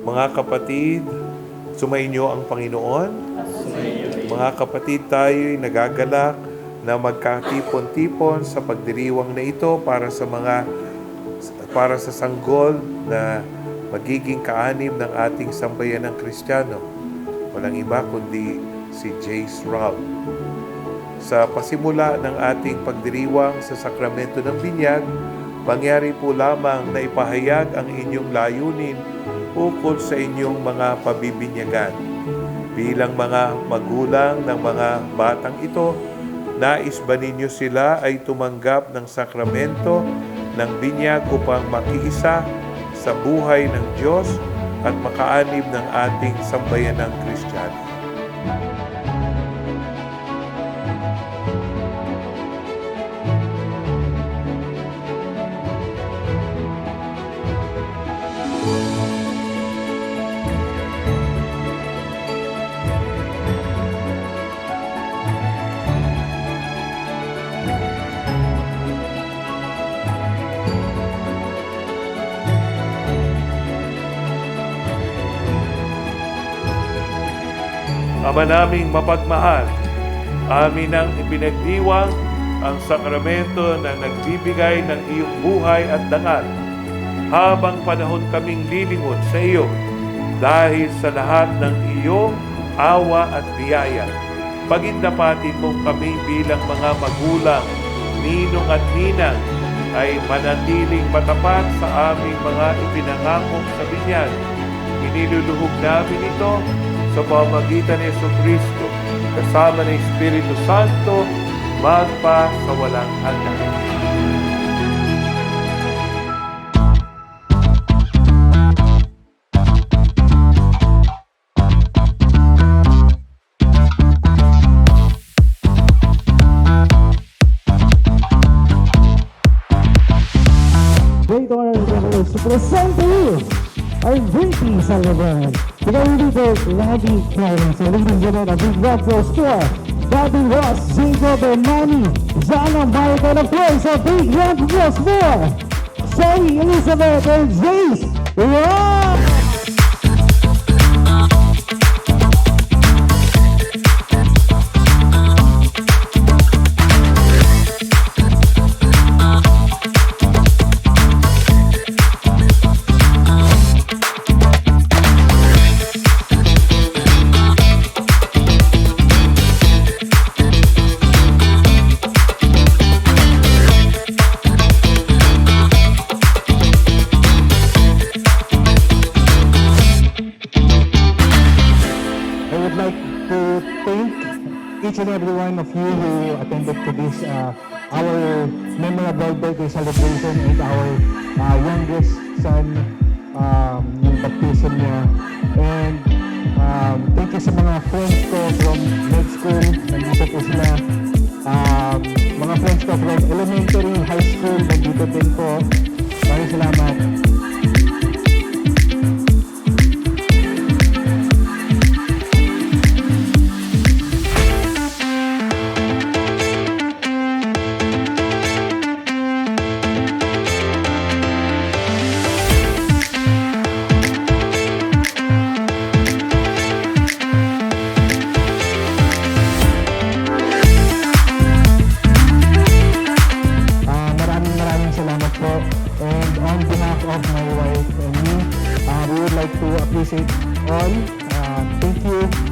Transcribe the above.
Mga kapatid, sumainyo ang Panginoon. Mga kapatid, tayo'y nagagalak na magkatipon-tipon sa pagdiriwang na ito para sa sanggol na magiging kaanib ng ating sambayanang Kristiyano. Walang iba kundi si Jace Ralph. Sa pasimula ng ating pagdiriwang sa sakramento ng binyag, pangyari po lamang na ipahayag ang inyong layunin ukol sa inyong mga pabibinyagan. Bilang mga magulang ng mga batang ito, nais ba ninyo sila ay tumanggap ng sakramento ng binyag upang makiisa sa buhay ng Diyos at makaanib ng ating sambayanang Kristiyano? Ama naming mapagmahal, amin ang ipinagdiwang ang sakramento na nagbibigay ng iyong buhay at dangal. Habang panahon kaming lilingon sa iyo dahil sa lahat ng iyong awa at biyaya. Pagindapatin mong kami bilang mga magulang, ninong at ninang ay manatiling matapat sa aming mga ipinangako sa binyag. Iniluluhog namin ito sa pamamagitan ni Jesucristo, kasama ng Espiritu Santo, magpa sa walang hanggan. Great honor and privilege to present to you our greeting celebrant. Together with the Lady Clarence, so ladies and gentlemen, a big rock goes to Bobby Ross, Jacob and Manny, Zana, Mike, and of course, a big round goes for Sherry, Elizabeth, and Jace. Wow! Each and every one of you who attended to this our memorable birthday celebration with our youngest son, yung baptism niya. And thank you sa mga friends ko from med school, nandito po sila. Mga friends ko from elementary, high school, nandito din po. Maraming salamat. And on behalf of my wife and me, we would like to appreciate all. Thank you